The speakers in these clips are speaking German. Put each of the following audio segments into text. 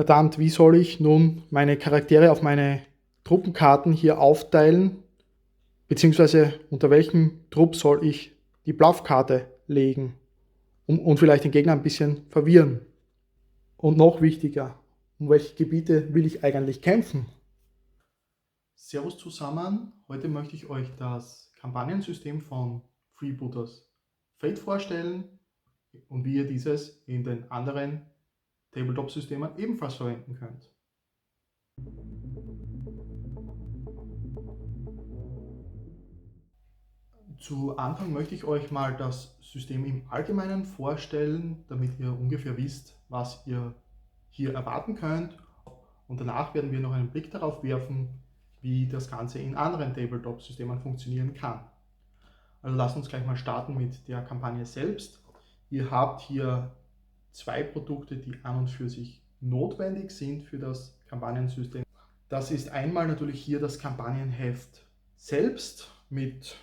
verdammt, wie soll ich nun meine Charaktere auf meine Truppenkarten hier aufteilen, beziehungsweise unter welchem Trupp soll ich die Bluffkarte legen und vielleicht den Gegner ein bisschen verwirren. Und noch wichtiger, um welche Gebiete will ich eigentlich kämpfen? Servus zusammen, heute möchte ich euch das Kampagnensystem von Freebooters Fate vorstellen und wie ihr dieses in den anderen Tabletop-Systemen ebenfalls verwenden könnt. Zu Anfang möchte ich euch mal das System im Allgemeinen vorstellen, damit ihr ungefähr wisst, was ihr hier erwarten könnt. Und danach werden wir noch einen Blick darauf werfen, wie das Ganze in anderen Tabletop-Systemen funktionieren kann. Also lasst uns gleich mal starten mit der Kampagne selbst. Ihr habt hier zwei Produkte, die an und für sich notwendig sind für das Kampagnensystem. Das ist einmal natürlich hier das Kampagnenheft selbst mit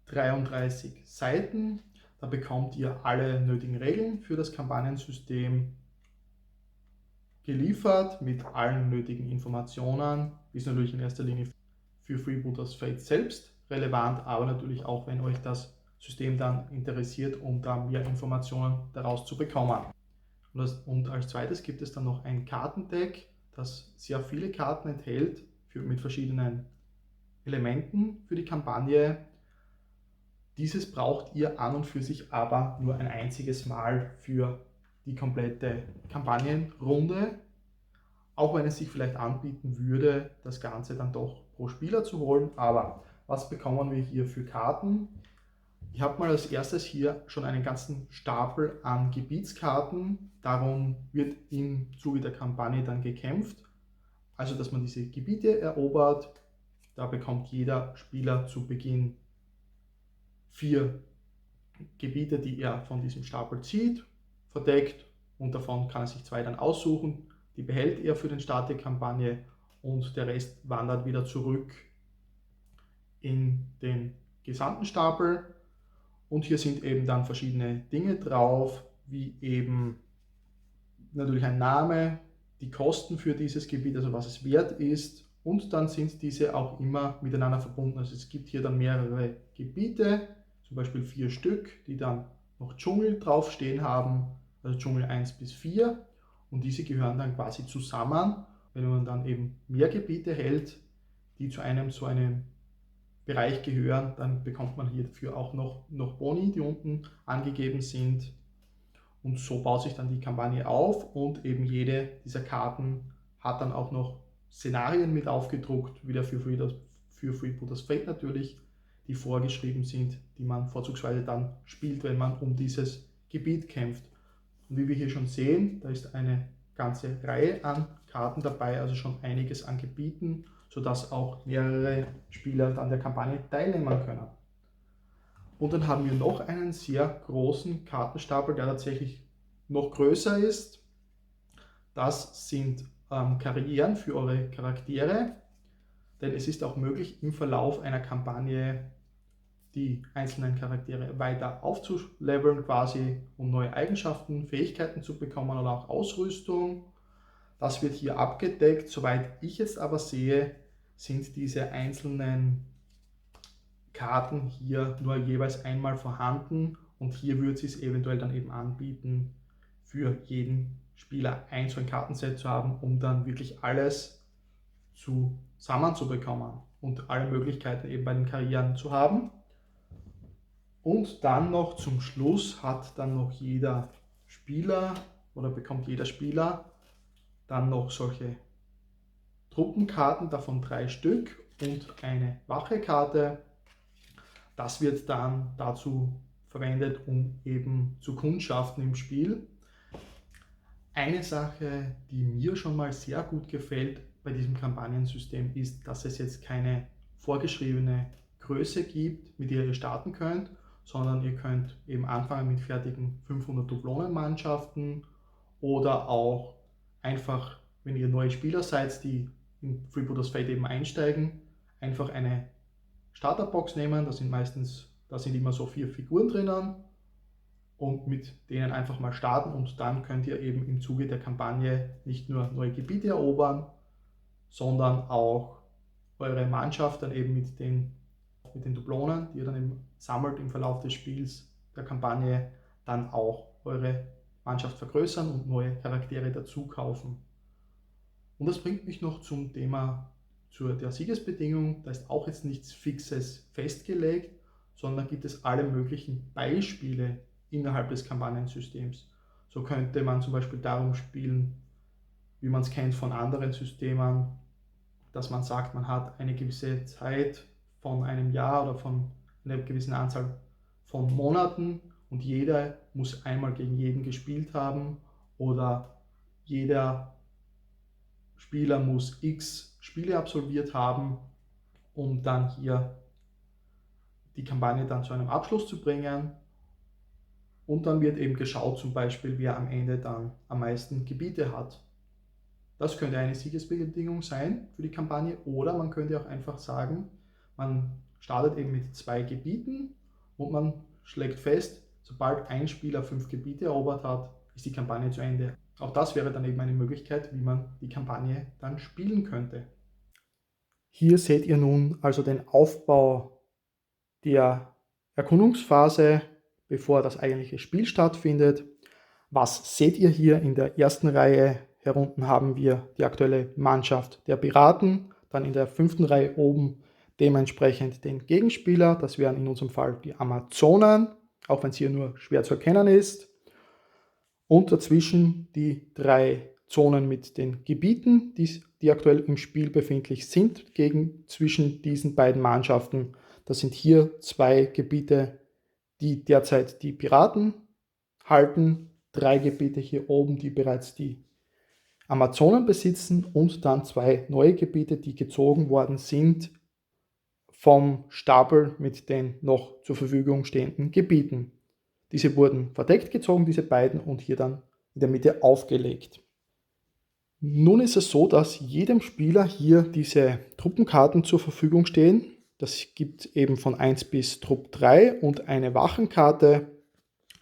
33 Seiten. Da bekommt ihr alle nötigen Regeln für das Kampagnensystem geliefert mit allen nötigen Informationen. Ist natürlich in erster Linie für Freebooters Fate selbst relevant, aber natürlich auch, wenn euch das System dann interessiert, um da mehr Informationen daraus zu bekommen. Und als zweites gibt es dann noch ein Kartendeck, das sehr viele Karten enthält mit verschiedenen Elementen für die Kampagne. Dieses braucht ihr an und für sich aber nur ein einziges Mal für die komplette Kampagnenrunde, auch wenn es sich vielleicht anbieten würde, das Ganze dann doch pro Spieler zu holen. Aber was bekommen wir hier für Karten? Ihr habt mal als erstes hier schon einen ganzen Stapel an Gebietskarten. Darum wird im Zuge der Kampagne dann gekämpft. Also, dass man diese Gebiete erobert. Da bekommt jeder Spieler zu Beginn 4 Gebiete, die er von diesem Stapel zieht, verdeckt, und davon kann er sich 2 dann aussuchen. Die behält er für den Start der Kampagne und der Rest wandert wieder zurück in den gesamten Stapel. Und hier sind eben dann verschiedene Dinge drauf, wie eben natürlich ein Name, die Kosten für dieses Gebiet, also was es wert ist, und dann sind diese auch immer miteinander verbunden. Also es gibt hier dann mehrere Gebiete, zum Beispiel 4 Stück, die dann noch Dschungel draufstehen haben, also Dschungel 1 bis 4, und diese gehören dann quasi zusammen. Wenn man dann eben mehr Gebiete hält, die zu einem so einem Bereich gehören, dann bekommt man hierfür auch noch Boni, die unten angegeben sind. Und so baut sich dann die Kampagne auf, und eben jede dieser Karten hat dann auch noch Szenarien mit aufgedruckt, wieder für Freebooters Fate natürlich, die vorgeschrieben sind, die man vorzugsweise dann spielt, wenn man um dieses Gebiet kämpft. Und wie wir hier schon sehen, da ist eine ganze Reihe an Karten dabei, also schon einiges an Gebieten, sodass auch mehrere Spieler an der Kampagne teilnehmen können. Und dann haben wir noch einen sehr großen Kartenstapel, der tatsächlich noch größer ist. Das sind Karrieren für eure Charaktere, denn es ist auch möglich, im Verlauf einer Kampagne die einzelnen Charaktere weiter aufzuleveln, quasi, um neue Eigenschaften, Fähigkeiten zu bekommen oder auch Ausrüstung. Das wird hier abgedeckt. Soweit ich jetzt aber sehe, sind diese einzelnen Karten hier nur jeweils einmal vorhanden, und hier würde es eventuell dann eben anbieten, für jeden Spieler so ein Kartenset zu haben, um dann wirklich alles zusammenzubekommen und alle Möglichkeiten eben bei den Karrieren zu haben. Und dann noch zum Schluss hat dann noch jeder Spieler oder bekommt jeder Spieler dann noch solche Truppenkarten, davon 3 Stück, und eine Wachekarte. Das wird dann dazu verwendet, um eben zu kundschaften im Spiel. Eine Sache, die mir schon mal sehr gut gefällt bei diesem Kampagnensystem, ist, dass es jetzt keine vorgeschriebene Größe gibt, mit der ihr starten könnt, sondern ihr könnt eben anfangen mit fertigen 500 Dublonenmannschaften oder auch einfach, wenn ihr neue Spieler seid, die in Freebooters Fate eben einsteigen, einfach eine Starterbox nehmen. Da sind immer so 4 Figuren drinnen, und mit denen einfach mal starten, und dann könnt ihr eben im Zuge der Kampagne nicht nur neue Gebiete erobern, sondern auch eure Mannschaft dann eben mit den Dublonen, die ihr dann eben sammelt im Verlauf des Spiels, der Kampagne, dann auch eure Mannschaft vergrößern und neue Charaktere dazu kaufen. Und das bringt mich noch zum Thema der Siegesbedingung. Da ist auch jetzt nichts Fixes festgelegt, sondern gibt es alle möglichen Beispiele innerhalb des Kampagnensystems. So könnte man zum Beispiel darum spielen, wie man es kennt von anderen Systemen, dass man sagt, man hat eine gewisse Zeit von einem Jahr oder von einer gewissen Anzahl von Monaten und jeder muss einmal gegen jeden gespielt haben, oder jeder Spieler muss x Spiele absolviert haben, um dann hier die Kampagne dann zu einem Abschluss zu bringen. Und dann wird eben geschaut, zum Beispiel, wer am Ende dann am meisten Gebiete hat. Das könnte eine Siegesbedingung sein für die Kampagne, oder man könnte auch einfach sagen, man startet eben mit 2 Gebieten und man schlägt fest, sobald ein Spieler 5 Gebiete erobert hat, ist die Kampagne zu Ende. Auch das wäre dann eben eine Möglichkeit, wie man die Kampagne dann spielen könnte. Hier seht ihr nun also den Aufbau der Erkundungsphase, bevor das eigentliche Spiel stattfindet. Was seht ihr hier in der ersten Reihe? Hier unten haben wir die aktuelle Mannschaft der Piraten, dann in der 5. Reihe oben dementsprechend den Gegenspieler, das wären in unserem Fall die Amazonen, auch wenn es hier nur schwer zu erkennen ist. Und dazwischen die 3 Zonen mit den Gebieten, die aktuell im Spiel befindlich sind, zwischen diesen beiden Mannschaften. Das sind hier 2 Gebiete, die derzeit die Piraten halten, 3 Gebiete hier oben, die bereits die Amazonen besitzen, und dann 2 neue Gebiete, die gezogen worden sind vom Stapel mit den noch zur Verfügung stehenden Gebieten. Diese wurden verdeckt gezogen, diese beiden, und hier dann in der Mitte aufgelegt. Nun ist es so, dass jedem Spieler hier diese Truppenkarten zur Verfügung stehen. Das gibt eben von 1 bis Trupp 3 und eine Wachenkarte,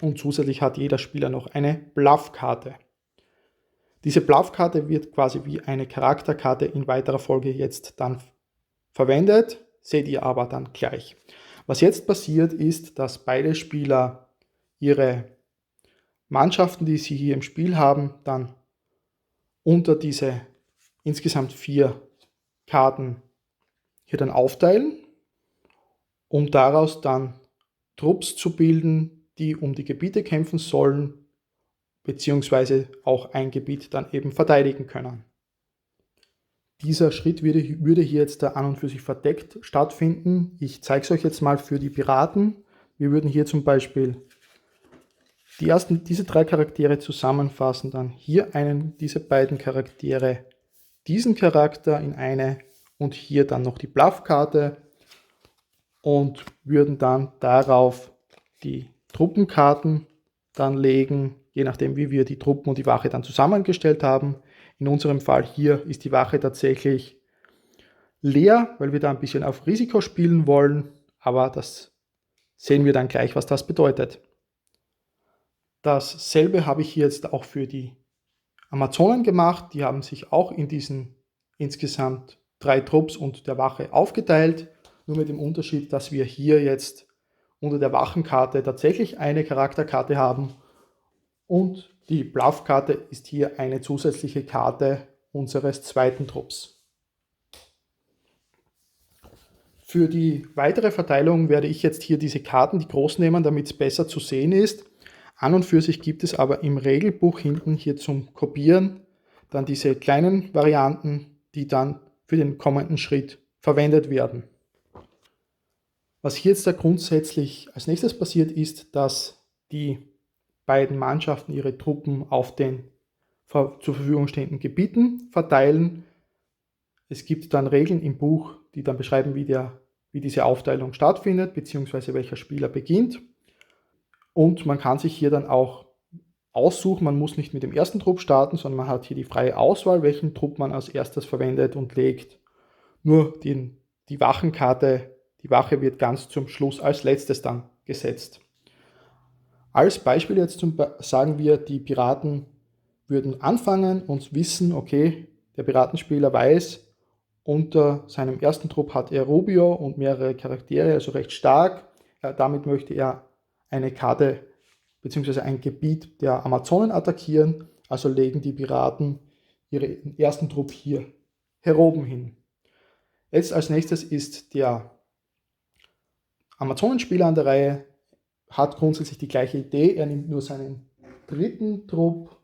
und zusätzlich hat jeder Spieler noch eine Bluffkarte. Diese Bluffkarte wird quasi wie eine Charakterkarte in weiterer Folge jetzt dann verwendet, seht ihr aber dann gleich. Was jetzt passiert ist, dass beide Spieler ihre Mannschaften, die sie hier im Spiel haben, dann unter diese insgesamt 4 Karten hier dann aufteilen, um daraus dann Trupps zu bilden, die um die Gebiete kämpfen sollen, beziehungsweise auch ein Gebiet dann eben verteidigen können. Dieser Schritt würde hier jetzt da an und für sich verdeckt stattfinden. Ich zeige es euch jetzt mal für die Piraten. Wir würden hier zum Beispiel diese 3 Charaktere zusammenfassen, dann hier diese beiden Charaktere, diesen Charakter in eine und hier dann noch die Bluffkarte, und würden dann darauf die Truppenkarten dann legen, je nachdem wie wir die Truppen und die Wache dann zusammengestellt haben. In unserem Fall hier ist die Wache tatsächlich leer, weil wir da ein bisschen auf Risiko spielen wollen, aber das sehen wir dann gleich, was das bedeutet. Dasselbe habe ich hier jetzt auch für die Amazonen gemacht. Die haben sich auch in diesen insgesamt 3 Trupps und der Wache aufgeteilt, nur mit dem Unterschied, dass wir hier jetzt unter der Wachenkarte tatsächlich eine Charakterkarte haben, und die Bluffkarte ist hier eine zusätzliche Karte unseres 2. Trupps. Für die weitere Verteilung werde ich jetzt hier diese Karten, die groß nehmen, damit es besser zu sehen ist. An und für sich gibt es aber im Regelbuch hinten hier zum Kopieren dann diese kleinen Varianten, die dann für den kommenden Schritt verwendet werden. Was hier jetzt da grundsätzlich als nächstes passiert ist, dass die beiden Mannschaften ihre Truppen auf den zur Verfügung stehenden Gebieten verteilen. Es gibt dann Regeln im Buch, die dann beschreiben, wie diese Aufteilung stattfindet, beziehungsweise welcher Spieler beginnt. Und man kann sich hier dann auch aussuchen, man muss nicht mit dem ersten Trupp starten, sondern man hat hier die freie Auswahl, welchen Trupp man als erstes verwendet und legt. Nur die Wachenkarte, die Wache wird ganz zum Schluss als letztes dann gesetzt. Als Beispiel jetzt sagen wir, die Piraten würden anfangen und wissen, okay, der Piratenspieler weiß, unter seinem ersten Trupp hat er Rubio und mehrere Charaktere, also recht stark. Damit möchte er eine Karte bzw. ein Gebiet der Amazonen attackieren, also legen die Piraten ihren ersten Trupp hier heroben hin. Jetzt als nächstes ist der Amazonenspieler an der Reihe, hat grundsätzlich die gleiche Idee, er nimmt nur seinen dritten Trupp,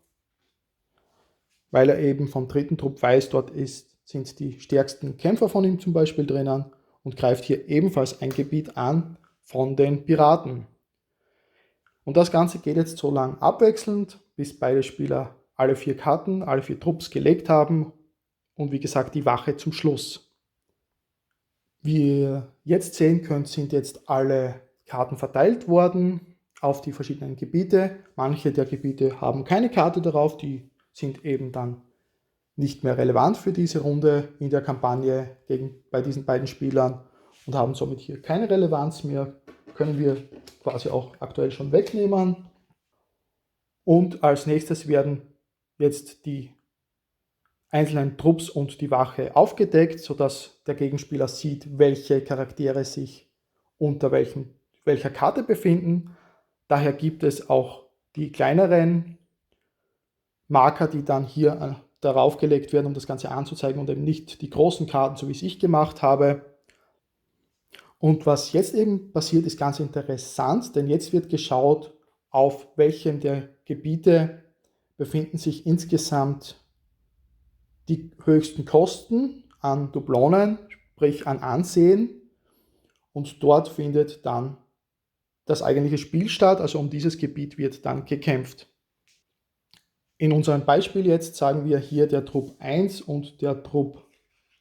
weil er eben vom dritten Trupp weiß, dort sind die stärksten Kämpfer von ihm zum Beispiel drinnen und greift hier ebenfalls ein Gebiet an von den Piraten. Und das Ganze geht jetzt so lang abwechselnd, bis beide Spieler alle 4 Karten, alle 4 Trupps gelegt haben und wie gesagt die Wache zum Schluss. Wie ihr jetzt sehen könnt, sind jetzt alle Karten verteilt worden auf die verschiedenen Gebiete. Manche der Gebiete haben keine Karte darauf, die sind eben dann nicht mehr relevant für diese Runde in der Kampagne bei diesen beiden Spielern und haben somit hier keine Relevanz mehr. Können wir quasi auch aktuell schon wegnehmen. Und als nächstes werden jetzt die einzelnen Trupps und die Wache aufgedeckt, sodass der Gegenspieler sieht, welche Charaktere sich unter welcher Karte befinden. Daher gibt es auch die kleineren Marker, die dann hier darauf gelegt werden, um das Ganze anzuzeigen und eben nicht die großen Karten, so wie es ich gemacht habe. Und was jetzt eben passiert, ist ganz interessant, denn jetzt wird geschaut, auf welchem der Gebiete befinden sich insgesamt die höchsten Kosten an Dublonen, sprich an Ansehen. Und dort findet dann das eigentliche Spiel statt, also um dieses Gebiet wird dann gekämpft. In unserem Beispiel jetzt sagen wir hier der Trupp 1 und der Trupp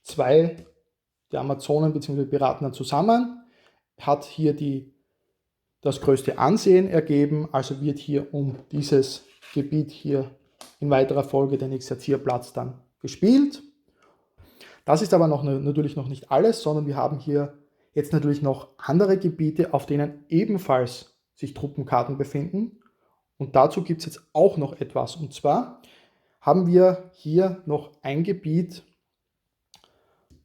2 der Amazonen bzw. Piraten dann zusammen, hat hier das größte Ansehen ergeben, also wird hier um dieses Gebiet hier in weiterer Folge der Exerzierplatz dann gespielt. Das ist aber natürlich noch nicht alles, sondern wir haben hier jetzt natürlich noch andere Gebiete, auf denen ebenfalls sich Truppenkarten befinden. Und dazu gibt es jetzt auch noch etwas. Und zwar haben wir hier noch ein Gebiet.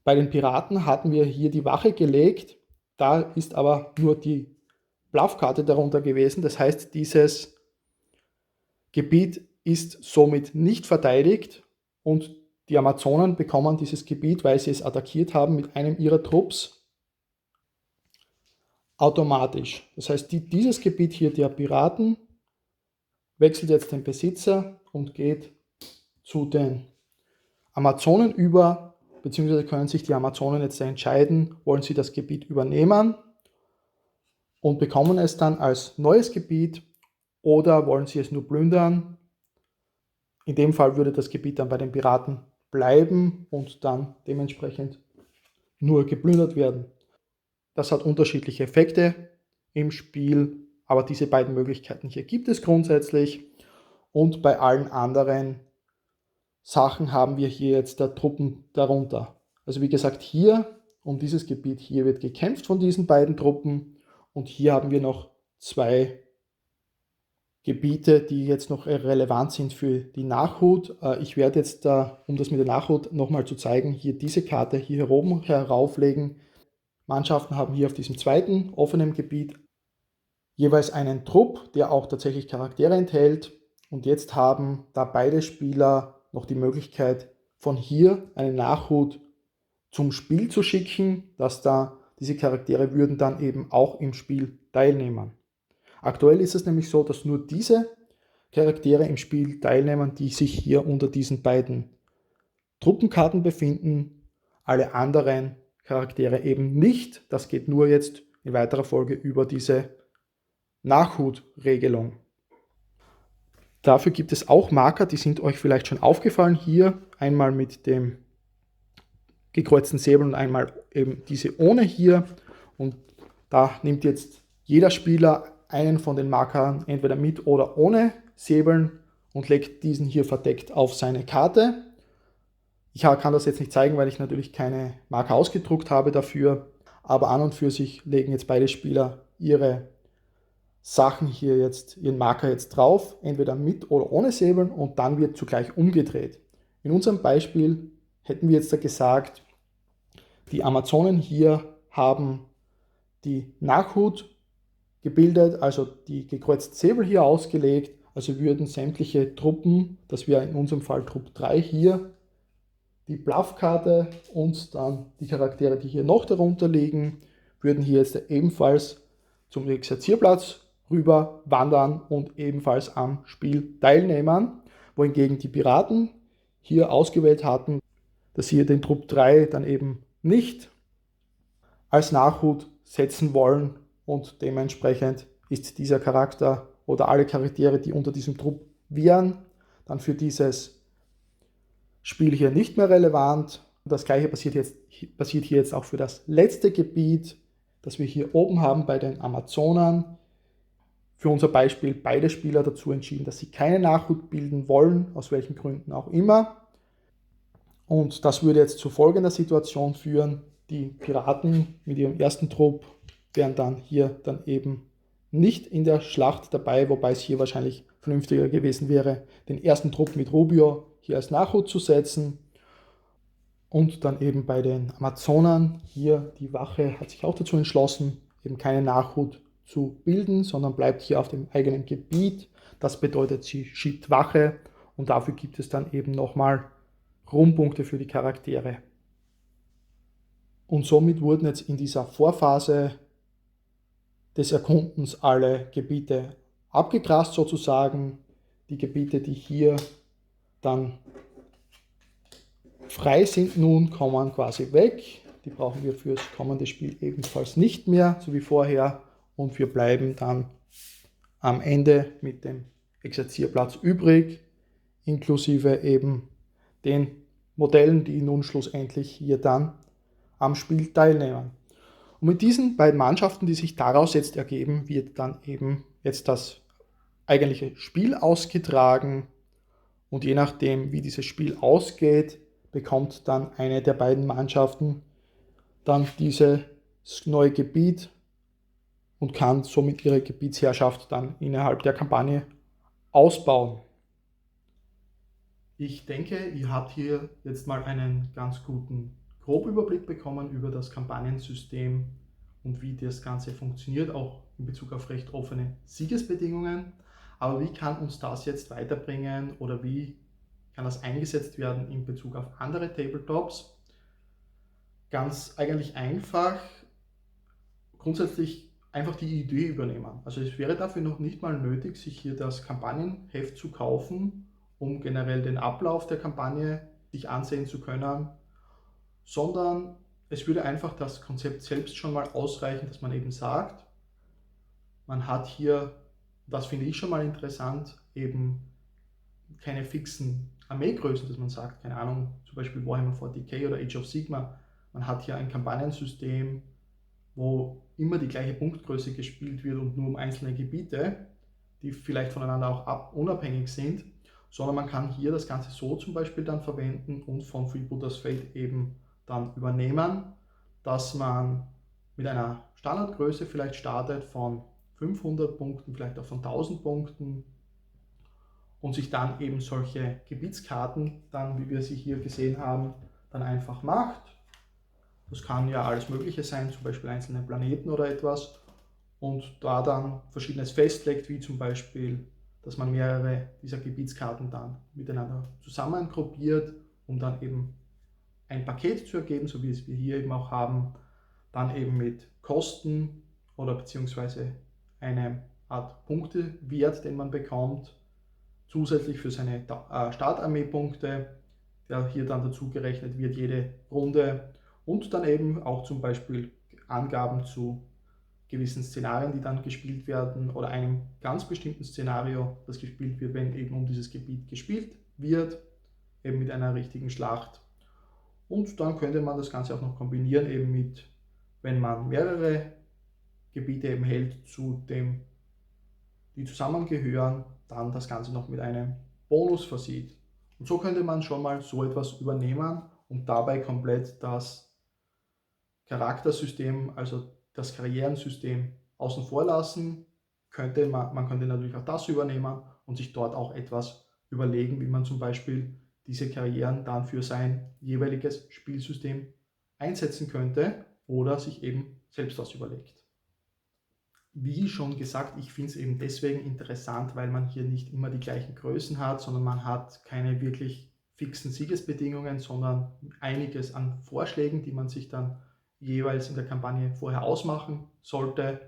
Bei den Piraten hatten wir hier die Wache gelegt. Da ist aber nur die Bluffkarte darunter gewesen. Das heißt, dieses Gebiet ist somit nicht verteidigt und die Amazonen bekommen dieses Gebiet, weil sie es attackiert haben mit einem ihrer Trupps, automatisch. Das heißt, dieses Gebiet hier der Piraten wechselt jetzt den Besitzer und geht zu den Amazonen über, beziehungsweise können sich die Amazonen jetzt entscheiden, wollen sie das Gebiet übernehmen und bekommen es dann als neues Gebiet oder wollen sie es nur plündern. In dem Fall würde das Gebiet dann bei den Piraten bleiben und dann dementsprechend nur geplündert werden. Das hat unterschiedliche Effekte im Spiel, aber diese beiden Möglichkeiten hier gibt es grundsätzlich. Und bei allen anderen Sachen haben wir hier jetzt Truppen darunter. Also wie gesagt, hier um dieses Gebiet hier wird gekämpft von diesen beiden Truppen und hier haben wir noch 2 Gebiete, die jetzt noch relevant sind für die Nachhut. Ich werde jetzt, um das mit der Nachhut nochmal zu zeigen, hier diese Karte hier oben herauflegen. Mannschaften haben hier auf diesem zweiten offenen Gebiet jeweils einen Trupp, der auch tatsächlich Charaktere enthält. Und jetzt haben da beide Spieler noch die Möglichkeit, von hier eine Nachhut zum Spiel zu schicken, dass da diese Charaktere würden dann eben auch im Spiel teilnehmen. Aktuell ist es nämlich so, dass nur diese Charaktere im Spiel teilnehmen, die sich hier unter diesen beiden Truppenkarten befinden. Alle anderen Charaktere eben nicht. Das geht nur jetzt in weiterer Folge über diese Nachhutregelung. Dafür gibt es auch Marker, die sind euch vielleicht schon aufgefallen. Hier einmal mit dem gekreuzten Säbel und einmal eben diese ohne hier. Und da nimmt jetzt jeder Spieler einen von den Markern entweder mit oder ohne Säbeln und legt diesen hier verdeckt auf seine Karte. Ich kann das jetzt nicht zeigen, weil ich natürlich keine Marker ausgedruckt habe dafür, aber an und für sich legen jetzt beide Spieler ihre Sachen hier jetzt, ihren Marker jetzt drauf, entweder mit oder ohne Säbeln, und dann wird zugleich umgedreht. In unserem Beispiel hätten wir jetzt da gesagt, die Amazonen hier haben die Nachhut gebildet, also die gekreuzten Säbel hier ausgelegt, also würden sämtliche Truppen, das wäre in unserem Fall Trupp 3 hier, die Bluffkarte und dann die Charaktere, die hier noch darunter liegen, würden hier jetzt ebenfalls zum Exerzierplatz rüber wandern und ebenfalls am Spiel teilnehmen, wohingegen die Piraten hier ausgewählt hatten, dass sie den Trupp 3 dann eben nicht als Nachhut setzen wollen, und dementsprechend ist dieser Charakter oder alle Charaktere, die unter diesem Trupp wären, dann für dieses Spiel hier nicht mehr relevant. Das gleiche passiert hier jetzt auch für das letzte Gebiet, das wir hier oben haben bei den Amazonen. Für unser Beispiel beide Spieler dazu entschieden, dass sie keine Nachhut bilden wollen, aus welchen Gründen auch immer. Und das würde jetzt zu folgender Situation führen. Die Piraten mit ihrem ersten Trupp wären dann hier dann eben nicht in der Schlacht dabei, wobei es hier wahrscheinlich vernünftiger gewesen wäre, den ersten Trupp mit Rubio hier als Nachhut zu setzen. Und dann eben bei den Amazonen hier, die Wache hat sich auch dazu entschlossen, eben keine Nachhut zu bilden, sondern bleibt hier auf dem eigenen Gebiet. Das bedeutet, sie schiebt Wache, und dafür gibt es dann eben nochmal Rumpunkte für die Charaktere. Und somit wurden jetzt in dieser Vorphase des Erkundens alle Gebiete abgegrast sozusagen. Die Gebiete, die hier dann frei sind nun, kommen quasi weg. Die brauchen wir fürs kommende Spiel ebenfalls nicht mehr, so wie vorher. Und wir bleiben dann am Ende mit dem Exerzierplatz übrig, inklusive eben den Modellen, die nun schlussendlich hier dann am Spiel teilnehmen. Und mit diesen beiden Mannschaften, die sich daraus jetzt ergeben, wird dann eben jetzt das eigentliche Spiel ausgetragen, und je nachdem, wie dieses Spiel ausgeht, bekommt dann eine der beiden Mannschaften dann dieses neue Gebiet und kann somit ihre Gebietsherrschaft dann innerhalb der Kampagne ausbauen. Ich denke, ihr habt hier jetzt mal einen ganz guten Grobüberblick bekommen über das Kampagnensystem und wie das Ganze funktioniert, auch in Bezug auf recht offene Siegesbedingungen. Aber wie kann uns das jetzt weiterbringen, oder wie kann das eingesetzt werden in Bezug auf andere Tabletops? Ganz eigentlich einfach, grundsätzlich einfach die Idee übernehmen. Also es wäre dafür noch nicht mal nötig, sich hier das Kampagnenheft zu kaufen, um generell den Ablauf der Kampagne sich ansehen zu können, sondern es würde einfach das Konzept selbst schon mal ausreichen, dass man eben sagt, man hat hier, das finde ich schon mal interessant, eben keine fixen Armeegrößen, dass man sagt, keine Ahnung, zum Beispiel Warhammer 40k oder Age of Sigmar, man hat hier ein Kampagnensystem, wo immer die gleiche Punktgröße gespielt wird und nur um einzelne Gebiete, die vielleicht voneinander auch unabhängig sind, sondern man kann hier das Ganze so zum Beispiel dann verwenden und von Freebooters Fate eben dann übernehmen, dass man mit einer Standardgröße vielleicht startet von 500 Punkten, vielleicht auch von 1000 Punkten, und sich dann eben solche Gebietskarten, dann, wie wir sie hier gesehen haben, dann einfach macht. Das kann ja alles Mögliche sein, zum Beispiel einzelne Planeten oder etwas, und da dann Verschiedenes festlegt, wie zum Beispiel, dass man mehrere dieser Gebietskarten dann miteinander zusammengruppiert, um dann eben ein Paket zu ergeben, so wie es wir hier eben auch haben, dann eben mit Kosten oder beziehungsweise eine Art Punktewert, den man bekommt, zusätzlich für seine Startarmee-Punkte, der hier dann dazu gerechnet wird, jede Runde, und dann eben auch zum Beispiel Angaben zu gewissen Szenarien, die dann gespielt werden, oder einem ganz bestimmten Szenario, das gespielt wird, wenn eben um dieses Gebiet gespielt wird, eben mit einer richtigen Schlacht. Und dann könnte man das Ganze auch noch kombinieren, eben mit, wenn man mehrere Gebiete eben hält, zu dem die zusammengehören, dann das Ganze noch mit einem Bonus versieht. Und so könnte man schon mal so etwas übernehmen und dabei komplett das Charaktersystem, also das Karrierensystem, außen vor lassen man könnte natürlich auch das übernehmen und sich dort auch etwas überlegen, wie man zum Beispiel diese Karrieren dann für sein jeweiliges Spielsystem einsetzen könnte oder sich eben selbst was überlegt. Wie schon gesagt, ich finde es eben deswegen interessant, weil man hier nicht immer die gleichen Größen hat, sondern man hat keine wirklich fixen Siegesbedingungen, sondern einiges an Vorschlägen, die man sich dann jeweils in der Kampagne vorher ausmachen sollte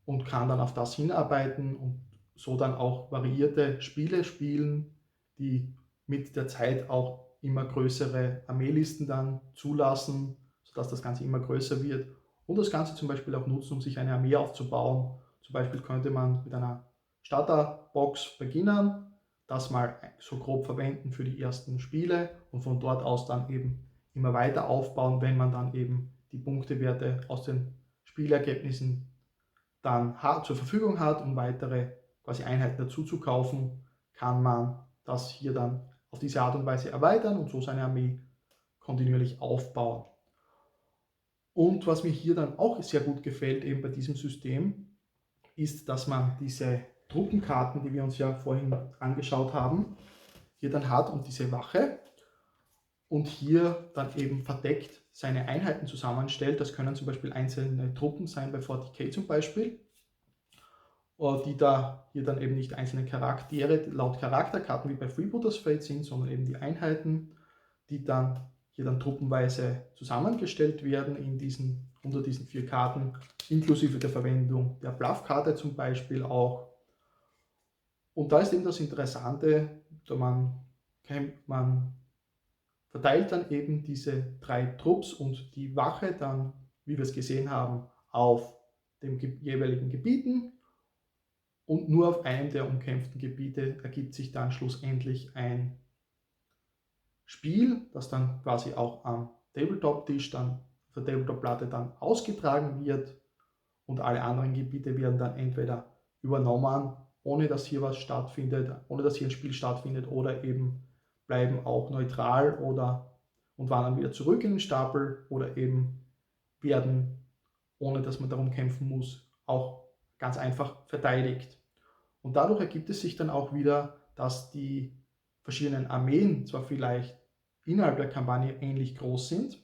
und kann dann auf das hinarbeiten und so dann auch variierte Spiele spielen, die mit der Zeit auch immer größere Armeelisten dann zulassen, sodass das Ganze immer größer wird und das Ganze zum Beispiel auch nutzen, um sich eine Armee aufzubauen. Zum Beispiel könnte man mit einer Starterbox beginnen, das mal so grob verwenden für die ersten Spiele und von dort aus dann eben immer weiter aufbauen, wenn man dann eben die Punktewerte aus den Spielergebnissen dann zur Verfügung hat, um weitere quasi Einheiten dazu zu kaufen, kann man das hier dann auf diese Art und Weise erweitern und so seine Armee kontinuierlich aufbauen. Und was mir hier dann auch sehr gut gefällt, eben bei diesem System, ist, dass man diese Truppenkarten, die wir uns ja vorhin angeschaut haben, hier dann hat und diese Wache und hier dann eben verdeckt seine Einheiten zusammenstellt. Das können zum Beispiel einzelne Truppen sein, bei 40k zum Beispiel, die da hier dann eben nicht einzelne Charaktere laut Charakterkarten wie bei Freebooters Fate sind, sondern eben die Einheiten, die dann hier dann truppenweise zusammengestellt werden unter diesen 4 Karten, inklusive der Verwendung der Bluffkarte zum Beispiel auch. Und da ist eben das Interessante, man verteilt dann eben diese 3 Trupps und die Wache dann, wie wir es gesehen haben, auf den jeweiligen Gebieten und nur auf einem der umkämpften Gebiete ergibt sich dann schlussendlich ein Spiel, das dann quasi auch am Tabletop-Tisch dann auf der Tabletop-Platte dann ausgetragen wird und alle anderen Gebiete werden dann entweder übernommen, ohne dass hier was stattfindet, ohne dass hier ein Spiel stattfindet oder eben bleiben auch neutral und wandern wieder zurück in den Stapel oder eben werden, ohne dass man darum kämpfen muss, auch ganz einfach verteidigt. Und dadurch ergibt es sich dann auch wieder, dass die verschiedenen Armeen zwar vielleicht innerhalb der Kampagne ähnlich groß sind,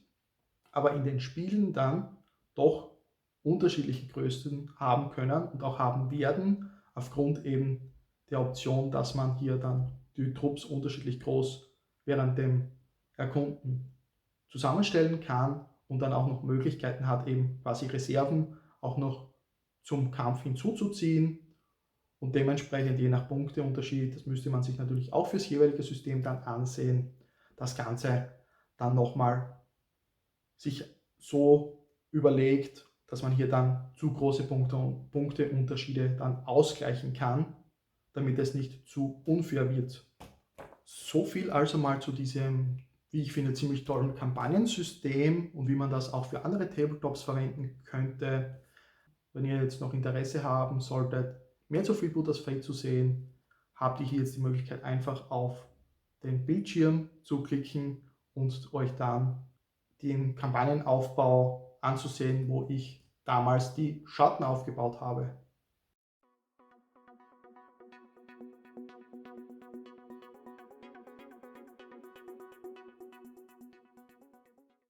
aber in den Spielen dann doch unterschiedliche Größen haben können und auch haben werden, aufgrund eben der Option, dass man hier dann die Trupps unterschiedlich groß während dem Erkunden zusammenstellen kann und dann auch noch Möglichkeiten hat, eben quasi Reserven auch noch zum Kampf hinzuzuziehen. Und dementsprechend je nach Punkteunterschied, das müsste man sich natürlich auch fürs jeweilige System dann ansehen, das Ganze dann nochmal sich so überlegt, dass man hier dann zu große Punkteunterschiede dann ausgleichen kann, damit es nicht zu unfair wird. So viel also mal zu diesem, wie ich finde, ziemlich tollen Kampagnensystem und wie man das auch für andere Tabletops verwenden könnte. Wenn ihr jetzt noch Interesse haben solltet, mehr zu Freebooters Fate zu sehen, habt ihr hier jetzt die Möglichkeit, einfach auf den Bildschirm zu klicken und euch dann den Kampagnenaufbau anzusehen, wo ich damals die Schatten aufgebaut habe.